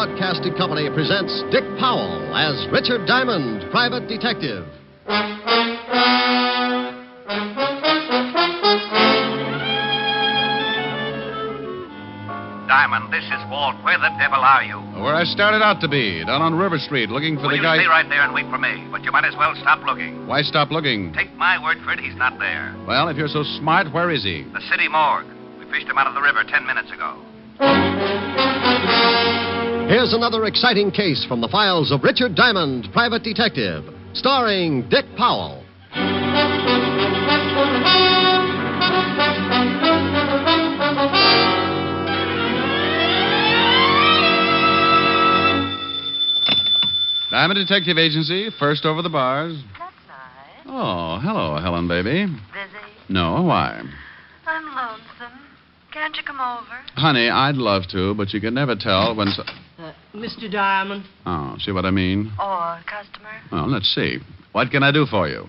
Broadcasting Company presents Dick Powell as Richard Diamond, private detective. Diamond, this is Walt. Where the devil are you? Where I started out to be, down on River Street, looking for the guy... You stay right there and wait for me, but you might as well stop looking. Why stop looking? Take my word for it, he's not there. Well, if you're so smart, where is he? The city morgue. We fished him out of the river 10 minutes ago. Here's another exciting case from the files of Richard Diamond, private detective, starring Dick Powell. Diamond Detective Agency, first over the bars. That's nice. Oh, hello, Helen, baby. Busy? No, why? I'm lonesome. Can't you come over? Honey, I'd love to, but you can never tell when... Mr. Diamond. Oh, see what I mean? Or customer? Well, let's see. What can I do for you?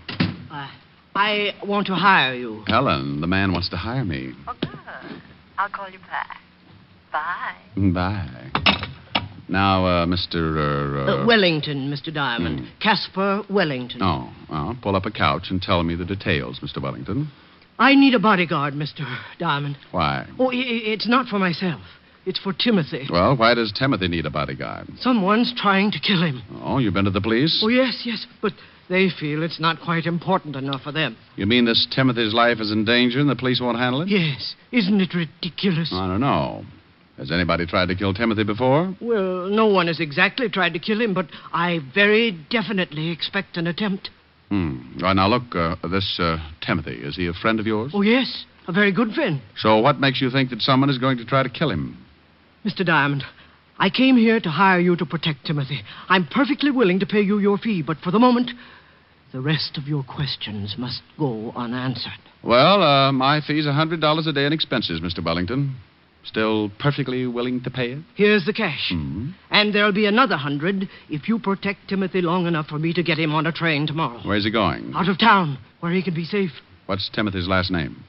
I want to hire you. Helen, the man wants to hire me. Oh, good. I'll call you back. Bye. Bye. Now, Mr. Wellington, Mr. Diamond. Caspar Wellington. Oh, well, pull up a couch and tell me the details, Mr. Wellington. I need a bodyguard, Mr. Diamond. Why? Oh, it's not for myself. It's for Timothy. Well, why does Timothy need a bodyguard? Someone's trying to kill him. Oh, you've been to the police? Oh, yes, but they feel it's not quite important enough for them. You mean this Timothy's life is in danger and the police won't handle it? Yes. Isn't it ridiculous? I don't know. Has anybody tried to kill Timothy before? Well, no one has exactly tried to kill him, but I very definitely expect an attempt. Right, now, look, this Timothy, is he a friend of yours? Oh, yes, a very good friend. So what makes you think that someone is going to try to kill him? Mr. Diamond, I came here to hire you to protect Timothy. I'm perfectly willing to pay you your fee, but for the moment, the rest of your questions must go unanswered. Well, my fee's $100 a day in expenses, Mr. Wellington. Still perfectly willing to pay it? Here's the cash. And there'll be another 100 if you protect Timothy long enough for me to get him on a train tomorrow. Where's he going? Out of town, where he can be safe. What's Timothy's last name?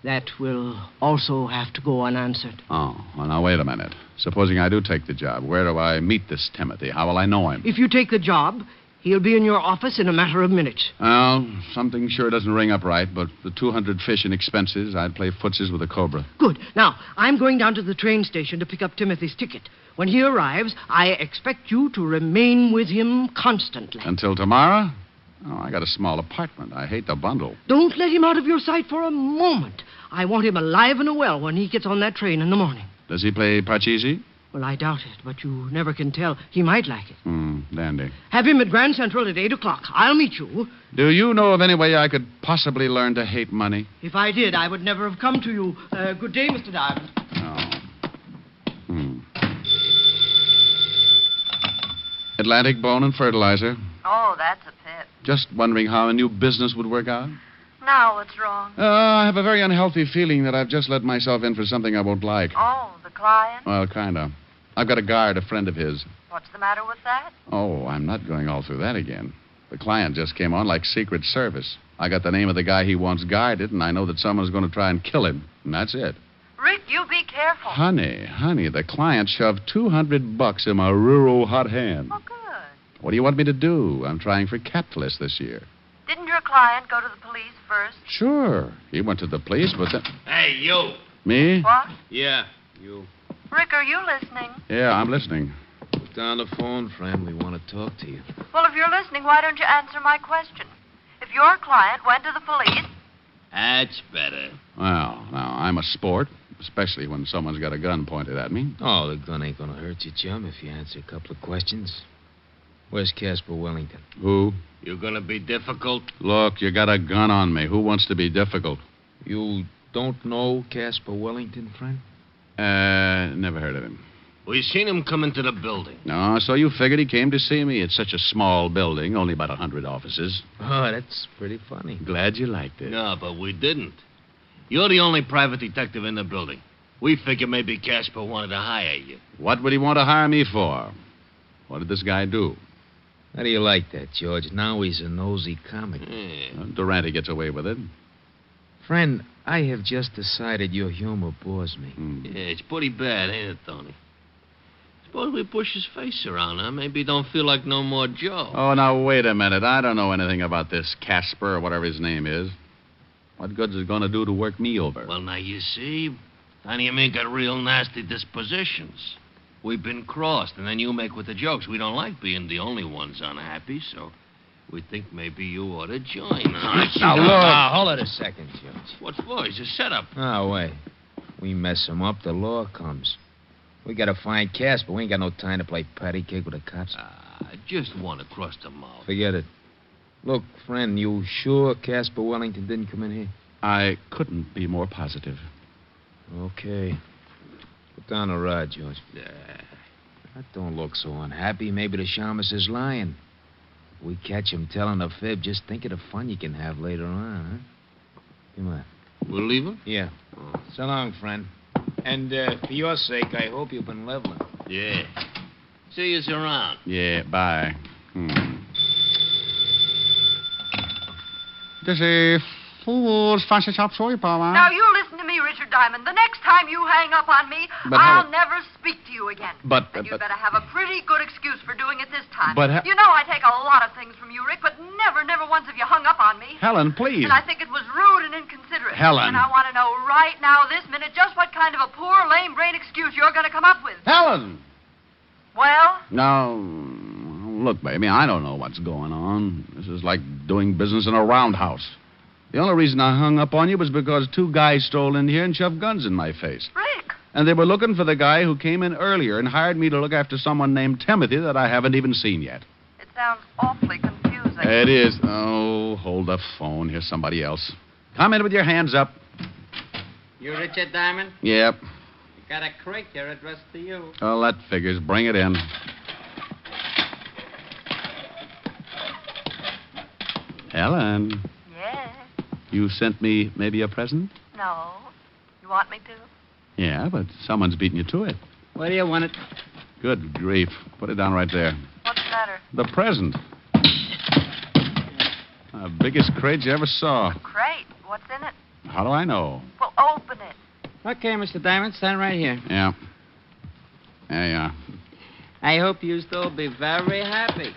That will also have to go unanswered. Oh, well, now, wait a minute. Supposing I do take the job, where do I meet this Timothy? How will I know him? If you take the job, he'll be in your office in a matter of minutes. Well, something sure doesn't ring up right, but the 200 fish in expenses, I'd play footsies with a cobra. Good. Now, I'm going down to the train station to pick up Timothy's ticket. When he arrives, I expect you to remain with him constantly. Until tomorrow? Oh, I got a small apartment. I hate the bundle. Don't let him out of your sight for a moment. I want him alive and well when he gets on that train in the morning. Does he play Parcheesi? Well, I doubt it, but you never can tell. He might like it. Dandy. Have him at Grand Central at 8 o'clock. I'll meet you. Do you know of any way I could possibly learn to hate money? If I did, I would never have come to you. Good day, Mr. Diamond. Atlantic Bone and Fertilizer. Oh, that's a pip. Just wondering how a new business would work out. Now what's wrong? I have a very unhealthy feeling that I've just let myself in for something I won't like. Oh, the client? Well, kind of. I've got a guard, a friend of his. What's the matter with that? Oh, I'm not going all through that again. The client just came on like Secret Service. I got the name of the guy he wants guarded, and I know that someone's going to try and kill him. And that's it. Rick, you be careful. Honey, the client shoved $200 in my rural hot hand. Oh, good. What do you want me to do? I'm trying for capitalist this year. Didn't your client go to the police first? Sure. He went to the police, but then... Hey, you. Me? What? Yeah, you. Rick, are you listening? Yeah, I'm listening. Put down the phone, friend. We want to talk to you. Well, if you're listening, why don't you answer my question? If your client went to the police... That's better. Well, now, I'm a sport, especially when someone's got a gun pointed at me. Oh, the gun ain't going to hurt you, chum, if you answer a couple of questions. Where's Caspar Wellington? Who? You're going to be difficult? Look, you got a gun on me. Who wants to be difficult? You don't know Caspar Wellington, friend? Never heard of him. We seen him come into the building. No, so you figured he came to see me. It's such a small building, only about 100 offices. Oh, that's pretty funny. Glad you liked it. No, but we didn't. You're the only private detective in the building. We figured maybe Caspar wanted to hire you. What would he want to hire me for? What did this guy do? How do you like that, George? Now he's a nosy comic. Durante gets away with it. Friend, I have just decided your humor bores me. Yeah, it's pretty bad, ain't it, Tony? Suppose we push his face around, huh? Maybe he don't feel like no more Joe. Oh, now, wait a minute. I don't know anything about this Casper or whatever his name is. What good's it going to do to work me over? Well, now, you see, Tiny and me got real nasty dispositions. We've been crossed, and then you make with the jokes. We don't like being the only ones unhappy, so we think maybe you ought to join us. Now, look. Hold it a second, Judge. What for? He's a setup. Oh, wait. We mess him up, the law comes. We gotta find Casper. We ain't got no time to play patty cake with the cops. Just want to cross the mouth. Forget it. Look, friend, you sure Casper Wellington didn't come in here? I couldn't be more positive. Okay. Put down the rod, George. That don't look so unhappy. Maybe the shamus is lying. If we catch him telling a fib, just think of the fun you can have later on, huh? Come on. We'll leave him? Yeah. So long, friend. And for your sake, I hope you've been leveling. Yeah. See yous around. Yeah, bye. This is Fool's Fancy Shop Sweeper. Now, you listen to me, Richard Diamond. The next time you hang up on me, But I'll Helen- never speak to you again. And you better have a pretty good excuse for doing it this time. But you know I take a lot of things from you, Rick, but never once have you hung up on me. Helen, please. And I think it was rude and inconsiderate. Helen. And I want to know right now, this minute, just what kind of a poor, lame brain excuse you're going to come up with. Helen! Well? Now, look, baby, I don't know what's going on. This is like doing business in a roundhouse. The only reason I hung up on you was because two guys strolled in here and shoved guns in my face. Rick. And they were looking for the guy who came in earlier and hired me to look after someone named Timothy that I haven't even seen yet. It sounds awfully confusing. It is. Oh, hold the phone. Here's somebody else. Come in with your hands up. You Richard Diamond? Yep. You got a crate here addressed to you. Oh, that figures. Bring it in. Helen, Yes. you sent me maybe a present? No. You want me to? Yeah, but someone's beaten you to it. Where do you want it? Good grief. Put it down right there. What's the matter? The present. The biggest crate you ever saw. Crate. What's in it? How do I know? Well, open it. Okay, Mr. Diamond, stand right here. Yeah. There you are. I hope you still be very happy.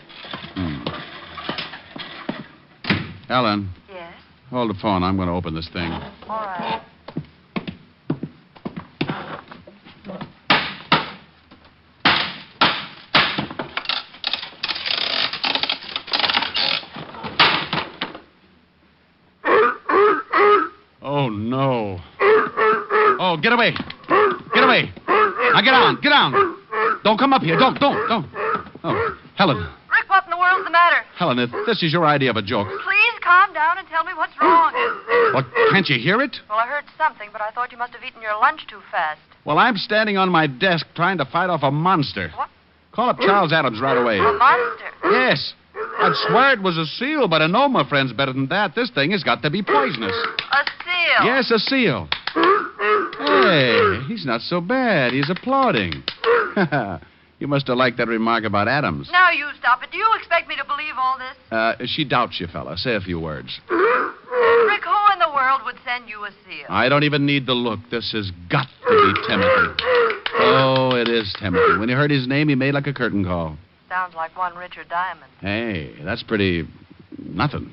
Helen, Yes. hold the phone. I'm going to open this thing. All right. Oh, no. Oh, get away. Get away. Now, get on. Get on. Don't come up here. Don't. Oh, Helen. Rick, what in the world's the matter? Helen, if this is your idea of a joke, Please calm down and tell me what's wrong. well, can't you hear it? Well, I heard something, but I thought you must have eaten your lunch too fast. Well, I'm standing on my desk trying to fight off a monster. What? Call up Charles Adams right away. A monster. Yes. I'd swear it was a seal, but I know my friend's better than that. This thing has got to be poisonous. A seal. Yes, a seal. Hey, he's not so bad. He's applauding. You must have liked that remark about Adams. Now you stop it. Do you expect me to believe all this? She doubts you, fella. Say a few words. Rick, who in the world would send you a seal? I don't even need to look. This has got to be Timothy. Oh, it is Timothy. When he heard his name, he made like a curtain call. Sounds like one Richard Diamond. Hey, that's pretty... nothing.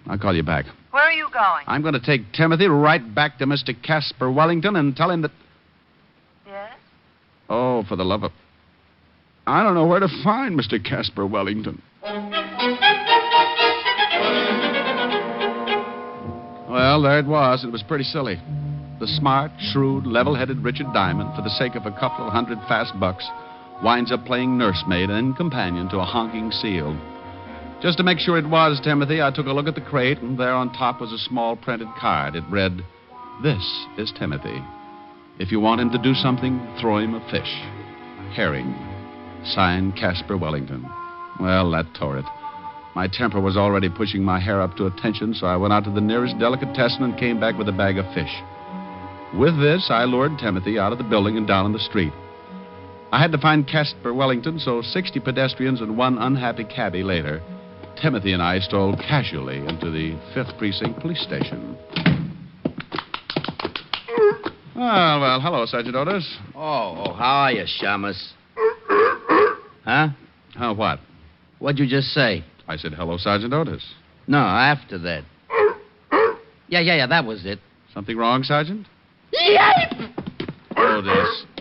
I'll call you back. Where are you going? I'm going to take Timothy right back to Mr. Casper Wellington and tell him that... Yes? Oh, for the love of... I don't know where to find Mr. Casper Wellington. Well, there it was. It was pretty silly. The smart, shrewd, level-headed Richard Diamond, for the sake of a couple of hundred fast bucks, winds up playing nursemaid and companion to a honking seal. Just to make sure it was Timothy, I took a look at the crate, and there on top was a small printed card. It read, "This is Timothy. If you want him to do something, throw him a fish. Herring. Signed, Casper Wellington." Well, that tore it. My temper was already pushing my hair up to attention, so I went out to the nearest delicatessen and came back with a bag of fish. With this, I lured Timothy out of the building and down in the street. I had to find Casper Wellington, so 60 pedestrians and one unhappy cabbie later, Timothy and I strolled casually into the 5th Precinct Police Station. Well, hello, Sergeant Otis. Oh, how are you, Shamus? Huh? What? What'd you just say? I said, hello, Sergeant Otis. No, after that. Yeah, that was it. Something wrong, Sergeant?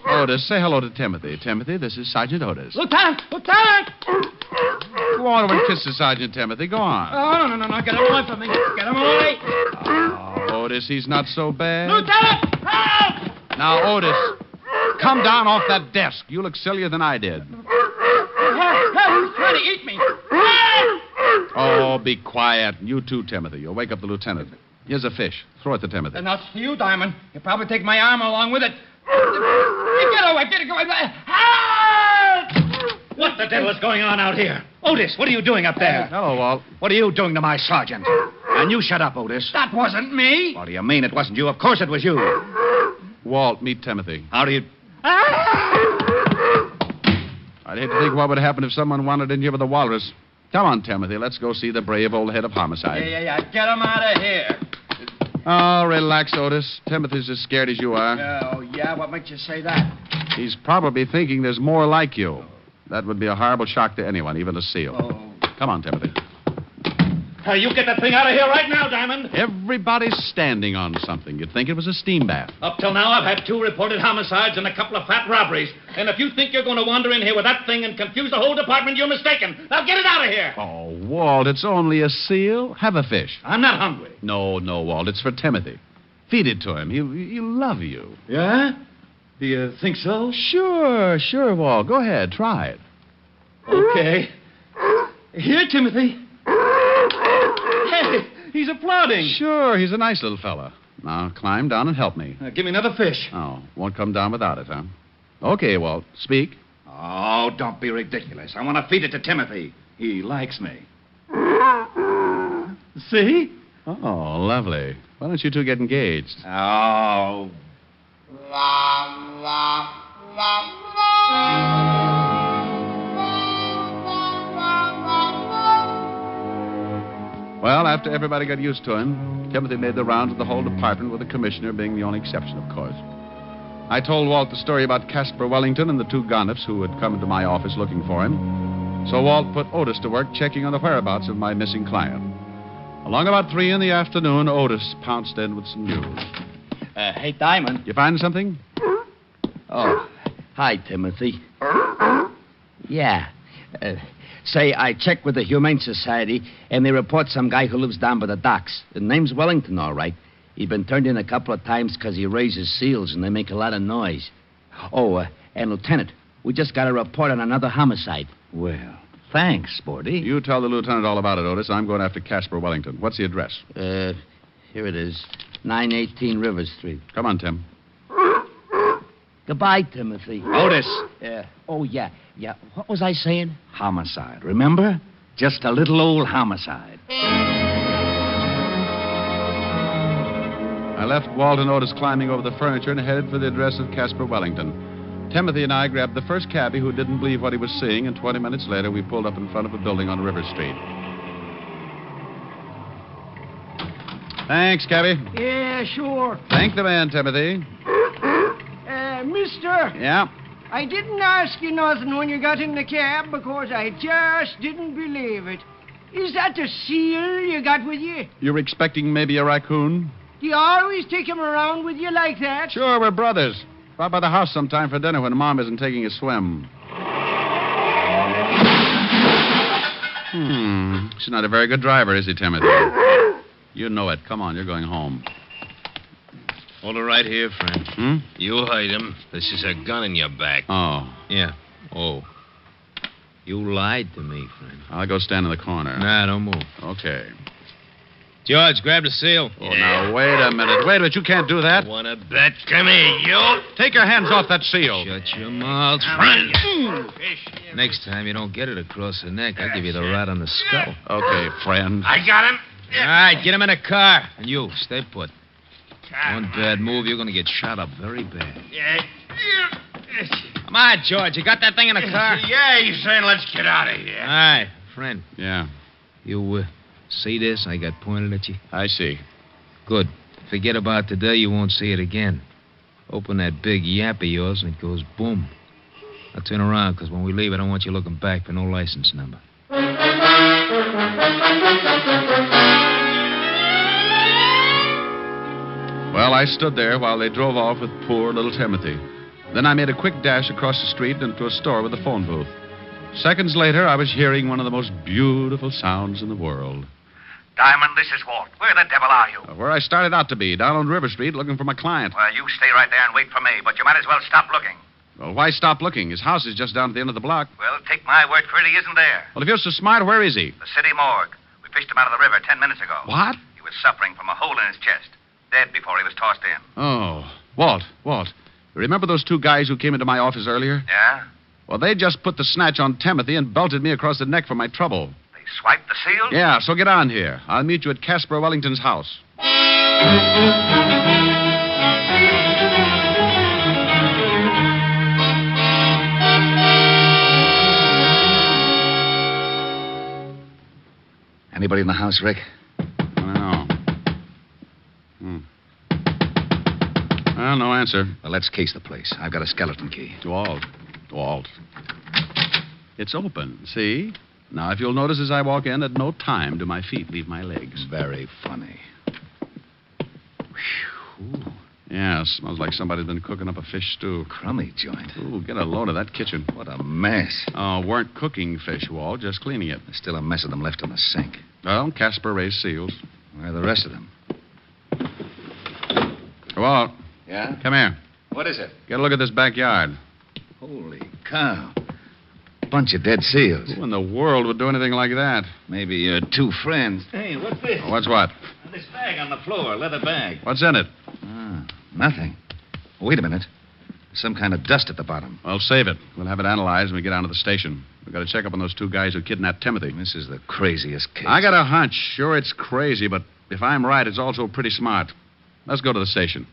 Otis, say hello to Timothy. Timothy, this is Sergeant Otis. Lieutenant! Go on over and kiss the Sergeant, Timothy. Go on. Oh, no. Get him away from me. Get him away. Oh, Otis, he's not so bad. Lieutenant! Help! Now, Otis, come down off that desk. You look sillier than I did. He's trying to eat me. Oh, be quiet. You too, Timothy. You'll wake up the lieutenant. Here's a fish. Throw it to Timothy. Now, to you, Diamond. You'll probably take my arm along with it. Get away. Help! What the devil is going on out here? Otis, what are you doing up there? Hello, Walt. What are you doing to my sergeant? And you shut up, Otis. That wasn't me. What do you mean it wasn't you? Of course it was you. Walt, meet Timothy. How do you... I'd hate to think what would happen if someone wandered in here with a walrus. Come on, Timothy. Let's go see the brave old head of homicide. Yeah. Get him out of here. Oh, relax, Otis. Timothy's as scared as you are. Oh, yeah? What makes you say that? He's probably thinking there's more like you. That would be a horrible shock to anyone, even a SEAL. Oh. Come on, Timothy. You get that thing out of here right now, Diamond. Everybody's standing on something. You'd think it was a steam bath. Up till now, I've had 2 reported homicides and a couple of fat robberies. And if you think you're going to wander in here with that thing and confuse the whole department, you're mistaken. Now get it out of here. Oh, Walt, it's only a seal. Have a fish. I'm not hungry. No, Walt. It's for Timothy. Feed it to him. He'll love you. Yeah? Do you think so? Sure, Walt. Go ahead. Try it. Okay. Here, Timothy. Hey, he's applauding. Sure, he's a nice little fella. Now, climb down and help me. Give me another fish. Oh, won't come down without it, huh? Okay, Walt. Speak. Oh, don't be ridiculous. I want to feed it to Timothy. He likes me. See? Oh, lovely. Why don't you two get engaged? Oh. Well, after everybody got used to him, Timothy made the rounds of the whole department, with the commissioner being the only exception, of course. I told Walt the story about Casper Wellington and the 2 Gonifs who had come into my office looking for him. So Walt put Otis to work checking on the whereabouts of my missing client. Along about 3 in the afternoon, Otis pounced in with some news. Hey, Diamond. You find something? Oh, hi, Timothy. Yeah. Say, I checked with the Humane Society, and they report some guy who lives down by the docks. His name's Wellington, all right. He's been turned in a couple of times because he raises seals, and they make a lot of noise. Oh, and Lieutenant, we just got a report on another homicide. Well, thanks, Sporty. You tell the lieutenant all about it, Otis. I'm going after Casper Wellington. What's the address? Here it is. 918 River Street. Come on, Tim. Goodbye, Timothy. Otis. Oh, yeah. What was I saying? Homicide, remember? Just a little old homicide. I left Walt and Otis climbing over the furniture and headed for the address of Casper Wellington. Timothy and I grabbed the first cabbie who didn't believe what he was seeing, and 20 minutes later we pulled up in front of a building on River Street. Thanks, cabbie. Yeah, sure. Thank the man, Timothy. Mister. Yeah? I didn't ask you nothing when you got in the cab because I just didn't believe it. Is that the seal you got with you? You're expecting maybe a raccoon? Do you always take him around with you like that? Sure, we're brothers. Stop by the house sometime for dinner when Mom isn't taking a swim. She's not a very good driver, is he, Timothy? You know it. Come on, you're going home. Hold it right here, friend. You hide him. This is a gun in your back. Oh. Yeah. Oh. You lied to me, friend. I'll go stand in the corner. Nah, don't move. Okay. George, grab the seal. Oh, now, wait a minute. Wait a minute. You can't do that. Want to bet? Come here, you. Take your hands off that seal. Shut your mouth, friend. Next time you don't get it across the neck, I'll give you the rat on the skull. Okay, friend. I got him. All right, get him in a car. And you, stay put. One bad move, you're going to get shot up very bad. Come on, George. You got that thing in the car? Yeah, he's saying let's get out of here. All right, friend. Yeah, You see this I got pointed at you? I see. Good. Forget about today, you won't see it again. Open that big yap of yours and it goes boom. Now turn around, because when we leave, I don't want you looking back for no license number. Well, I stood there while they drove off with poor little Timothy. Then I made a quick dash across the street into a store with a phone booth. Seconds later, I was hearing one of the most beautiful sounds in the world. Diamond, this is Walt. Where the devil are you? Where I started out to be, down on River Street, looking for my client. Well, you stay right there and wait for me, but you might as well stop looking. Well, why stop looking? His house is just down at the end of the block. Well, take my word for it, he isn't there. Well, if you're so smart, where is he? The city morgue. We fished him out of the river 10 minutes ago. What? He was suffering from a hole in his chest. Dead before he was tossed in. Oh, Walt. Remember those two guys who came into my office earlier? Yeah? Well, they just put the snatch on Timothy and belted me across the neck for my trouble. They swiped the seals? Yeah, so get on here. I'll meet you at Casper Wellington's house. Anybody in the house, Rick? No. Well, no answer. Well, let's case the place. I've got a skeleton key. Walt. It's open, see? Now, if you'll notice as I walk in, at no time do my feet leave my legs. Very funny. Whew. Yeah, smells like somebody's been cooking up a fish stew. Crummy joint. Ooh, get a load of that kitchen. What a mess. Oh, weren't cooking fish, Walt, just cleaning it. There's still a mess of them left in the sink. Well, Casper raised seals. Where are the rest of them? Walt. Yeah? Come here. What is it? Get a look at this backyard. Holy cow. Bunch of dead seals. Who in the world would do anything like that? Maybe your two friends. Hey, what's this? What's what? This bag on the floor, leather bag. What's in it? Nothing. Wait a minute. There's some kind of dust at the bottom. Well, save it. We'll have it analyzed when we get down to the station. We've got to check up on those two guys who kidnapped Timothy. This is the craziest case. I got a hunch. Sure, it's crazy, but if I'm right, it's also pretty smart. Let's go to the station.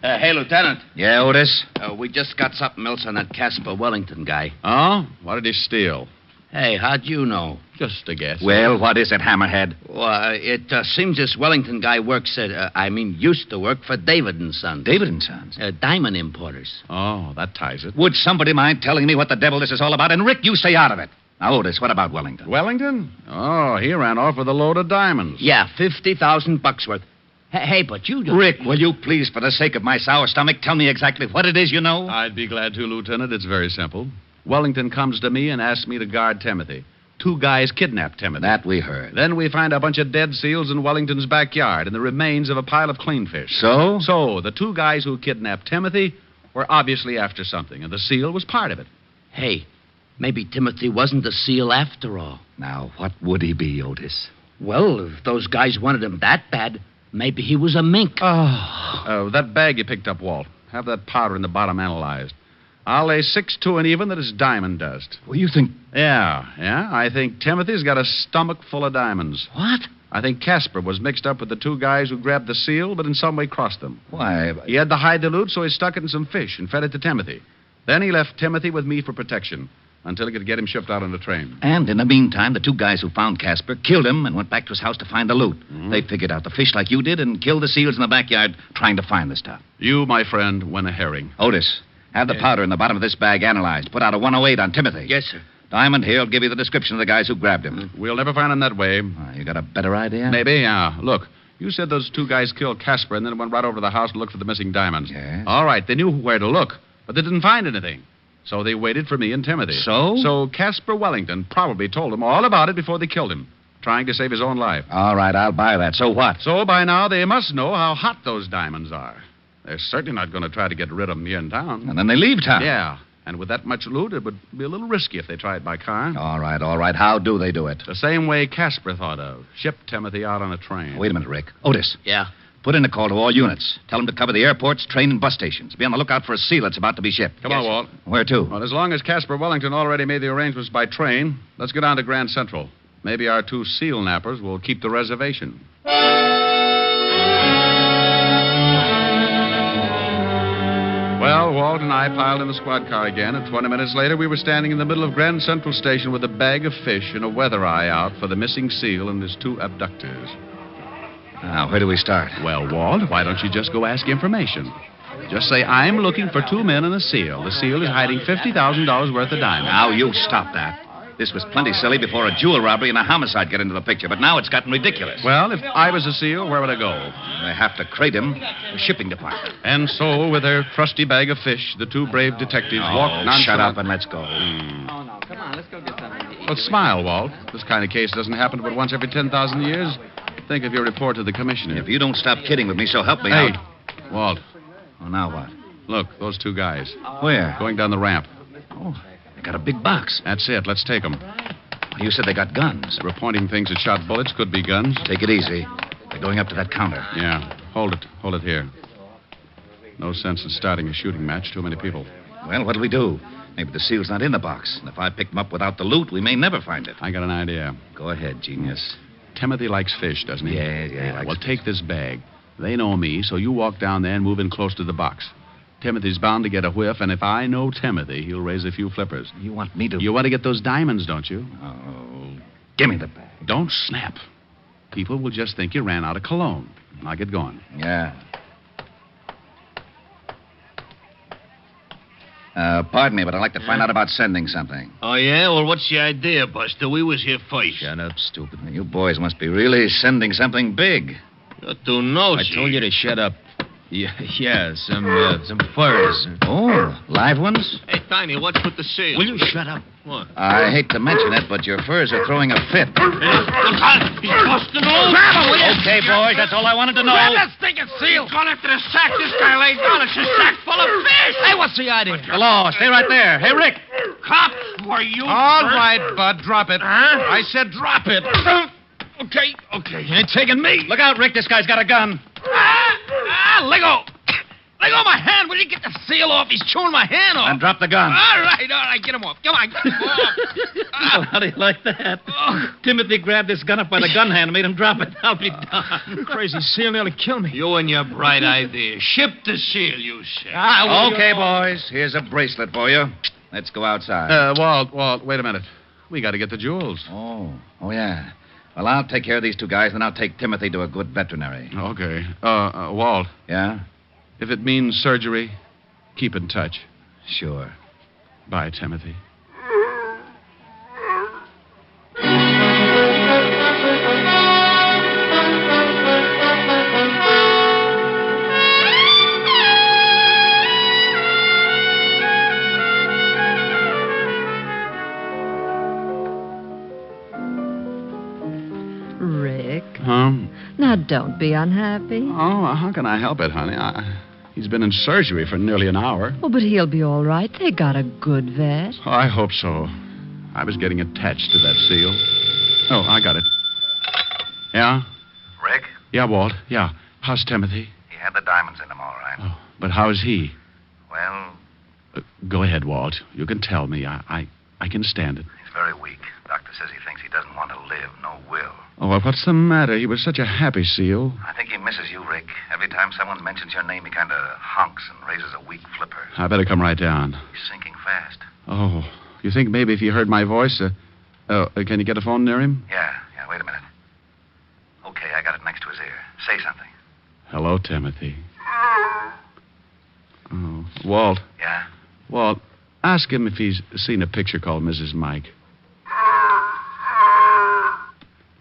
Hey, Lieutenant. Yeah, Otis? We just got something else on that Casper Wellington guy. Oh? What did he steal? Hey, how'd you know? Just a guess. Well, what is it, Hammerhead? Well, it seems this Wellington guy used to work for David & Sons. David & Sons? Diamond importers. Oh, that ties it. Would somebody mind telling me what the devil this is all about? And, Rick, you stay out of it. Now, Otis, what about Wellington? Wellington? Oh, he ran off with a load of diamonds. Yeah, $50,000 worth. Hey, but you don't... Rick, will you please, for the sake of my sour stomach, tell me exactly what it is you know? I'd be glad to, Lieutenant. It's very simple. Wellington comes to me and asks me to guard Timothy. Two guys kidnapped Timothy. That we heard. Then we find a bunch of dead seals in Wellington's backyard and the remains of a pile of clean fish. So? So, the two guys who kidnapped Timothy were obviously after something, and the seal was part of it. Hey, maybe Timothy wasn't a seal after all. Now, what would he be, Otis? Well, if those guys wanted him that bad, maybe he was a mink. That bag you picked up, Walt. Have that powder in the bottom analyzed. I'll lay 6-2 and even that it's diamond dust. Well, you think... Yeah. I think Timothy's got a stomach full of diamonds. What? I think Casper was mixed up with the two guys who grabbed the seal, but in some way crossed them. Why? He had to hide the loot, so he stuck it in some fish and fed it to Timothy. Then he left Timothy with me for protection until he could get him shipped out on the train. And in the meantime, the two guys who found Casper killed him and went back to his house to find the loot. Mm-hmm. They figured out the fish like you did and killed the seals in the backyard trying to find the stuff. You, my friend, went a herring. Otis, have the powder in the bottom of this bag analyzed. Put out a 108 on Timothy. Yes, sir. Diamond here will give you the description of the guys who grabbed him. We'll never find him that way. You got a better idea? Maybe, yeah. Look, you said those two guys killed Casper and then went right over to the house to look for the missing diamonds. Yes. All right, they knew where to look, but they didn't find anything. So they waited for me and Timothy. So? So Casper Wellington probably told them all about it before they killed him, trying to save his own life. All right, I'll buy that. So what? So by now they must know how hot those diamonds are. They're certainly not going to try to get rid of them here in town. And then they leave town. Yeah. And with that much loot, it would be a little risky if they tried by car. All right. How do they do it? The same way Casper thought of. Ship Timothy out on a train. Wait a minute, Rick. Otis. Yeah? Put in a call to all units. Tell them to cover the airports, train, and bus stations. Be on the lookout for a seal that's about to be shipped. Come on, Walt. Where to? Well, as long as Casper Wellington already made the arrangements by train, let's go down to Grand Central. Maybe our two seal nappers will keep the reservation. Well, So Walt and I piled in the squad car again, and 20 minutes later we were standing in the middle of Grand Central Station with a bag of fish and a weather eye out for the missing seal and his 2 abductors. Now, where do we start? Well, Walt, why don't you just go ask information? Just say, I'm looking for 2 men and a seal. The seal is hiding $50,000 worth of diamonds. Now, you stop that. This was plenty silly before a jewel robbery and a homicide get into the picture, but now it's gotten ridiculous. Well, if I was a seal, where would I go? They have to crate him. The shipping department. And so, with their trusty bag of fish, the 2 brave detectives walked nonchalant. Shut up and let's go. Oh, no. Come on, let's go get something. Well, smile, Walt. This kind of case doesn't happen but once every 10,000 years. Think of your report to the commissioner. If you don't stop kidding with me, so help me Hey, out. Walt. Well, now what? Look, those 2 guys. Where? Going down the ramp. Oh, they got a big box. That's it. Let's take them. You said they got guns. They were pointing things that shot bullets. Could be guns. Take it easy. They're going up to that counter. Yeah. Hold it. Hold it here. No sense in starting a shooting match. Too many people. Well, what'll we do? Maybe the seal's not in the box. And if I pick them up without the loot, we may never find it. I got an idea. Go ahead, genius. Timothy likes fish, doesn't he? Yeah, he likes Well, fish. take this bag. They know me, so you walk down there and move in close to the box. Timothy's bound to get a whiff, and if I know Timothy, he'll raise a few flippers. You want me to... You want to get those diamonds, don't you? Oh, give me the bag. Don't snap. People will just think you ran out of cologne. Now get going. Yeah. Pardon me, but I'd like to find out about sending something. Oh, yeah? Well, what's the idea, Buster? We was here first. Shut up, stupid. You boys must be really sending something big. You're too nosy. I told you to shut up. Yeah, some furs. Oh, live ones? Hey, Tiny, what's with the seal? Will you shut up? What? I hate to mention it, but your furs are throwing a fit. He's busting all. Grab him, will you? Okay, boys, that's all I wanted to know. Grab that stinking seal. Gone after the sack. This guy laid down. It's a sack full of fish. Hey, what's the idea? Hello, stay right there. Hey, Rick. Cops, were you... All right, Bud, drop it. Huh? I said drop it. Okay. You ain't taking me. Look out, Rick. This guy's got a gun. Let go. Let go of my hand. Will you get the seal off? He's chewing my hand off. And drop the gun. All right. Get him off. Come on, get him off. How do you like that? Timothy grabbed this gun up by the gun hand and made him drop it. I'll be darned. Crazy seal nearly killed me. You and your bright idea. Ship the seal, you said. Okay, boys. Here's a bracelet for you. Let's go outside. Walt, wait a minute. We got to get the jewels. Oh, yeah. Well, I'll take care of these 2 guys, then I'll take Timothy to a good veterinary. Okay. Walt, Yeah? if it means surgery, keep in touch. Sure. Bye, Timothy. Rick. Huh? Now, don't be unhappy. Oh, how can I help it, honey? He's been in surgery for nearly an hour. Oh, but he'll be all right. They got a good vet. Oh, I hope so. I was getting attached to that seal. Oh, I got it. Yeah? Rick, Yeah, Walt. Yeah. How's Timothy? he had the diamonds in him, all right. Oh, but how is he? Well, Go ahead, Walt. You can tell me. I can stand it. he's very weak. Doctor says he thinks he doesn't want to live, no will. Oh, well, what's the matter? He was such a happy seal. I think he misses you, Rick. Every time someone mentions your name, he kind of honks and raises a weak flipper. I better come right down. He's sinking fast. Oh, you think maybe if he heard my voice, can you get a phone near him? Yeah, wait a minute. Okay, I got it next to his ear. Say something. Hello, Timothy. Oh, Walt. Yeah? Walt, ask him if he's seen a picture called Mrs. Mike.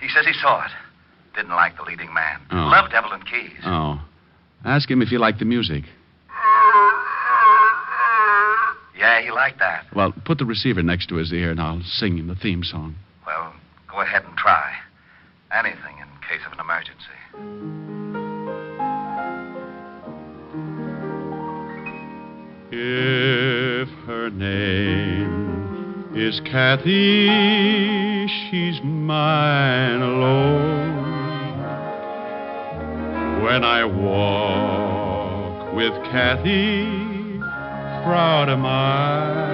He says he saw it. Didn't like the leading man. Oh. Loved Evelyn Keyes. Oh. Ask him if he liked the music. Yeah, he liked that. Well, put the receiver next to his ear and I'll sing him the theme song. Well, go ahead and try. Anything in case of an emergency. If her name is Kathy, she's mine alone. When I walk with Kathy, proud am I.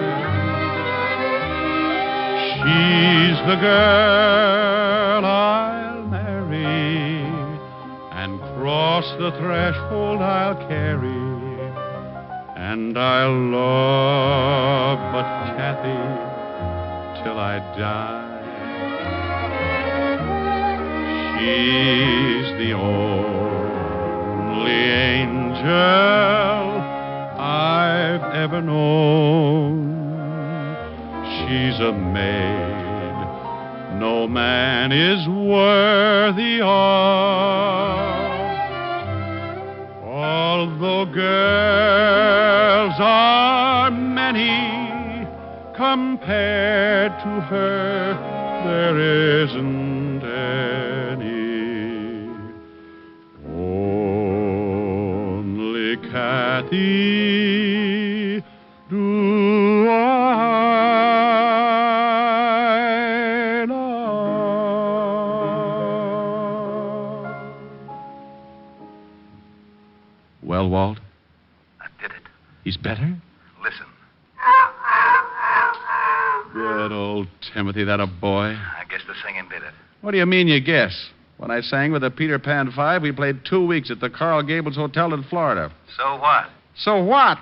She's the girl I'll marry, and cross the threshold I'll carry. And I'll love but Kathy till I die. She's the only angel I've ever known. She's a maid no man is worthy of. Although girls are many, compared to her, there isn't any. Only Kathy do I love. Well, Walt? I did it. He's better? Listen. Good old Timothy, that a boy. I guess the singing did it. What do you mean you guess? When I sang with the Peter Pan 5, we played 2 weeks at the Coral Gables Hotel in Florida. So what? So what?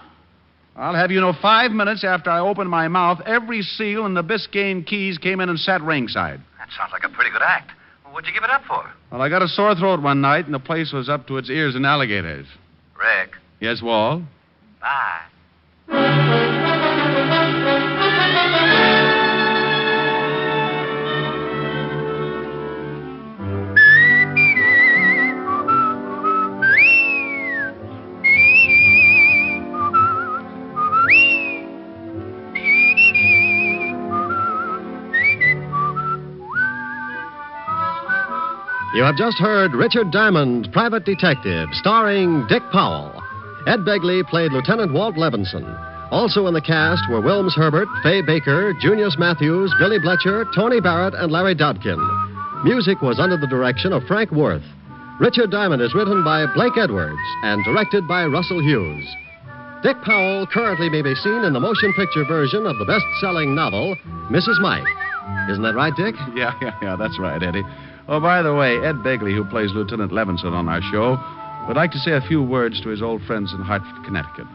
I'll have you know 5 minutes after I opened my mouth, every seal in the Biscayne Keys came in and sat ringside. That sounds like a pretty good act. Well, what'd you give it up for? Well, I got a sore throat one night, and the place was up to its ears in alligators. Rick. Yes, Walt? Bye. You have just heard Richard Diamond, Private Detective, starring Dick Powell. Ed Begley played Lieutenant Walt Levinson. Also in the cast were Wilms Herbert, Fay Baker, Junius Matthews, Billy Bletcher, Tony Barrett, and Larry Dodkin. Music was under the direction of Frank Worth. Richard Diamond is written by Blake Edwards and directed by Russell Hughes. Dick Powell currently may be seen in the motion picture version of the best-selling novel, Mrs. Mike. Isn't that right, Dick? Yeah, that's right, Eddie. Oh, by the way, Ed Begley, who plays Lieutenant Levinson on our show, would like to say a few words to his old friends in Hartford, Connecticut.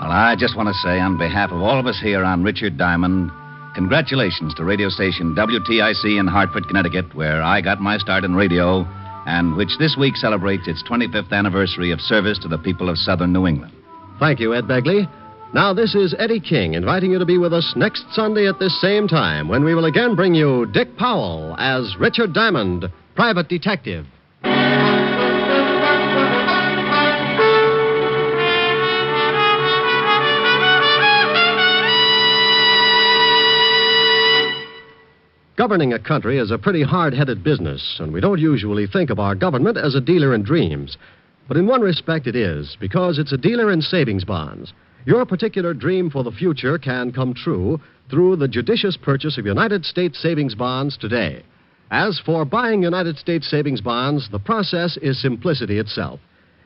Well, I just want to say, on behalf of all of us here on Richard Diamond, congratulations to radio station WTIC in Hartford, Connecticut, where I got my start in radio, and which this week celebrates its 25th anniversary of service to the people of southern New England. Thank you, Ed Begley. Now, this is Eddie King inviting you to be with us next Sunday at this same time when we will again bring you Dick Powell as Richard Diamond, Private Detective. Governing a country is a pretty hard-headed business, and we don't usually think of our government as a dealer in dreams. But in one respect it is, because it's a dealer in savings bonds. Your particular dream for the future can come true through the judicious purchase of United States savings bonds today. As for buying United States savings bonds, the process is simplicity itself.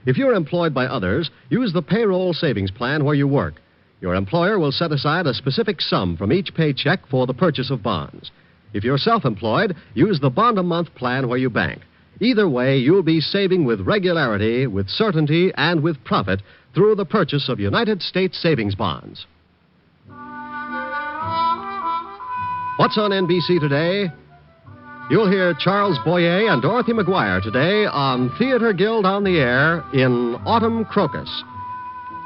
If you're employed by others, use the payroll savings plan where you work. Your employer will set aside a specific sum from each paycheck for the purchase of bonds. If you're self-employed, use the bond-a-month plan where you bank. Either way, you'll be saving with regularity, with certainty, and with profit through the purchase of United States savings bonds. What's on NBC today? You'll hear Charles Boyer and Dorothy McGuire today on Theater Guild on the Air in Autumn Crocus.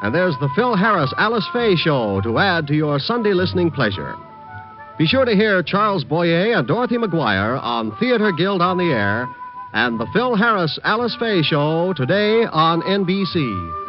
And there's the Phil Harris Alice Faye Show to add to your Sunday listening pleasure. Be sure to hear Charles Boyer and Dorothy McGuire on Theater Guild on the Air and the Phil Harris Alice Faye Show today on NBC.